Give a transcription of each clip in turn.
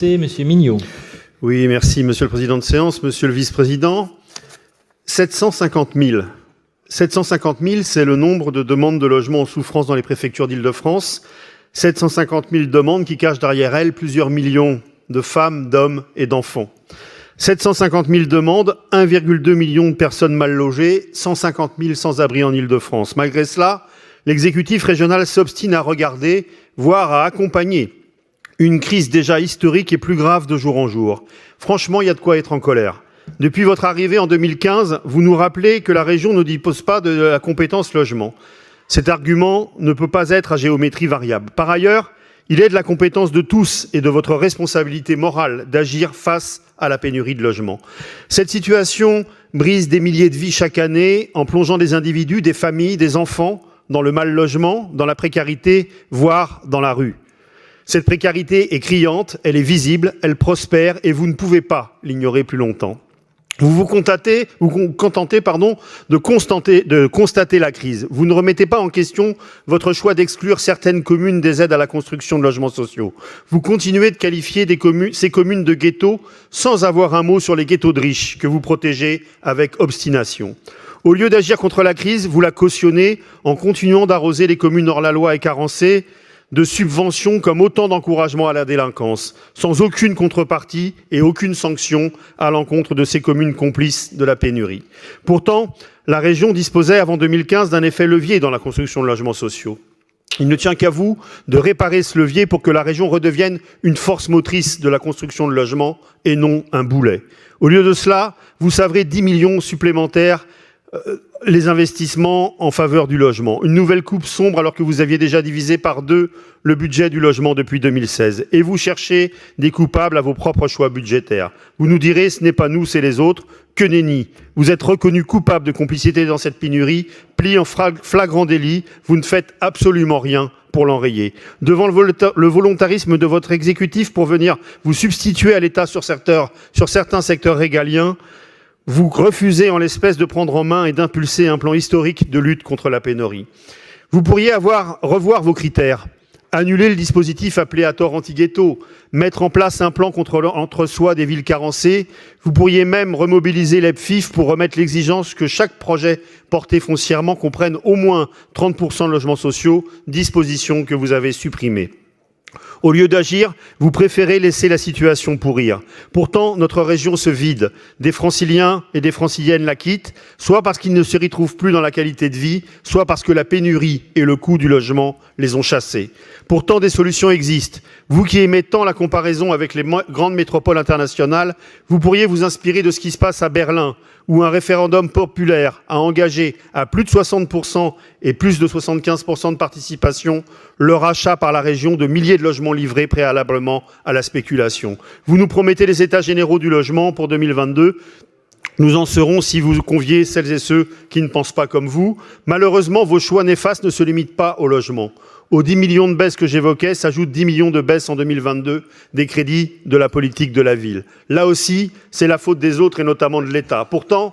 C'est Monsieur Mignot. Oui, merci Monsieur le Président de séance, Monsieur le Vice-président. 750 000. 750 000, c'est le nombre de demandes de logement en souffrance dans les préfectures d'Île-de-France. 750 000 demandes qui cachent derrière elles plusieurs millions de femmes, d'hommes et d'enfants. 750 000 demandes, 1,2 million de personnes mal logées, 150 000 sans-abri en Île-de-France. Malgré cela, l'exécutif régional s'obstine à regarder, voire à accompagner une crise déjà historique et plus grave de jour en jour. Franchement, il y a de quoi être en colère. Depuis votre arrivée en 2015, vous nous rappelez que la région ne dispose pas de la compétence logement. Cet argument ne peut pas être à géométrie variable. Par ailleurs, il est de la compétence de tous et de votre responsabilité morale d'agir face à la pénurie de logements. Cette situation brise des milliers de vies chaque année en plongeant des individus, des familles, des enfants dans le mal-logement, dans la précarité, voire dans la rue. Cette précarité est criante, elle est visible, elle prospère et vous ne pouvez pas l'ignorer plus longtemps. Vous vous contentez de constater la crise. Vous ne remettez pas en question votre choix d'exclure certaines communes des aides à la construction de logements sociaux. Vous continuez de qualifier ces communes de ghettos sans avoir un mot sur les ghettos de riches que vous protégez avec obstination. Au lieu d'agir contre la crise, vous la cautionnez en continuant d'arroser les communes hors-la-loi et carencées de subventions comme autant d'encouragement à la délinquance, sans aucune contrepartie et aucune sanction à l'encontre de ces communes complices de la pénurie. Pourtant, la région disposait avant 2015 d'un effet levier dans la construction de logements sociaux. Il ne tient qu'à vous de réparer ce levier pour que la région redevienne une force motrice de la construction de logements et non un boulet. Au lieu de cela, vous savrez 10 millions supplémentaires les investissements en faveur du logement. Une nouvelle coupe sombre alors que vous aviez déjà divisé par 2 le budget du logement depuis 2016. Et vous cherchez des coupables à vos propres choix budgétaires. Vous nous direz, ce n'est pas nous, c'est les autres. Que nenni. Vous êtes reconnu coupable de complicité dans cette pénurie, plié en flagrant délit. Vous ne faites absolument rien pour l'enrayer. Devant le volontarisme de votre exécutif pour venir vous substituer à l'État sur certains secteurs régaliens, vous refusez en l'espèce de prendre en main et d'impulser un plan historique de lutte contre la pénurie. Vous pourriez revoir vos critères, annuler le dispositif appelé à tort anti-ghetto, mettre en place un plan contre l'entre-soi des villes carencées. Vous pourriez même remobiliser l'EPFIF pour remettre l'exigence que chaque projet porté foncièrement comprenne au moins 30% de logements sociaux, disposition que vous avez supprimée. Au lieu d'agir, vous préférez laisser la situation pourrir. Pourtant, notre région se vide. Des Franciliens et des Franciliennes la quittent, soit parce qu'ils ne se retrouvent plus dans la qualité de vie, soit parce que la pénurie et le coût du logement les ont chassés. Pourtant, des solutions existent. Vous qui aimez tant la comparaison avec les grandes métropoles internationales, vous pourriez vous inspirer de ce qui se passe à Berlin, où un référendum populaire a engagé à plus de 60% et plus de 75% de participation le rachat par la région de milliers de logements livrés préalablement à la spéculation. Vous nous promettez les états généraux du logement pour 2022. Nous en serons si vous conviez celles et ceux qui ne pensent pas comme vous. Malheureusement, vos choix néfastes ne se limitent pas au logement. Aux 10 millions de baisses que j'évoquais s'ajoutent 10 millions de baisses en 2022 des crédits de la politique de la ville. Là aussi, c'est la faute des autres et notamment de l'État. Pourtant,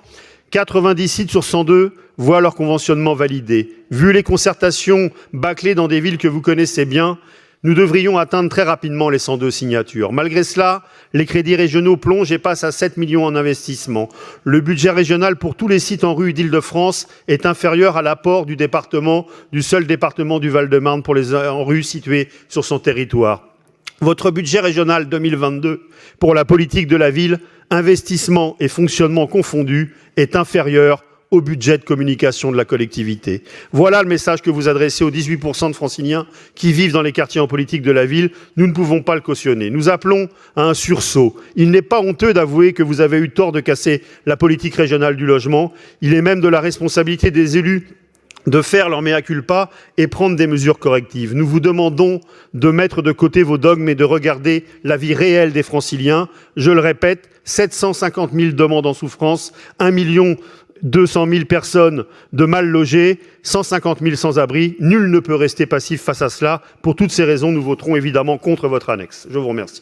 90 sites sur 102 voient leur conventionnement validé. Vu les concertations bâclées dans des villes que vous connaissez bien, nous devrions atteindre très rapidement les 102 signatures. Malgré cela, les crédits régionaux plongent et passent à 7 millions en investissement. Le budget régional pour tous les sites en rue d'Île-de-France est inférieur à l'apport du seul département du Val-de-Marne pour les en rue situés sur son territoire. Votre budget régional 2022 pour la politique de la ville, investissement et fonctionnement confondus, est inférieur au budget de communication de la collectivité. Voilà le message que vous adressez aux 18% de Franciliens qui vivent dans les quartiers en politique de la ville. Nous ne pouvons pas le cautionner. Nous appelons à un sursaut. Il n'est pas honteux d'avouer que vous avez eu tort de casser la politique régionale du logement. Il est même de la responsabilité des élus de faire leur mea culpa et prendre des mesures correctives. Nous vous demandons de mettre de côté vos dogmes et de regarder la vie réelle des Franciliens. Je le répète, 750 000 demandes en souffrance, 1 200 000 personnes de mal logées, 150 000 sans-abri. Nul ne peut rester passif face à cela. Pour toutes ces raisons, nous voterons évidemment contre votre annexe. Je vous remercie.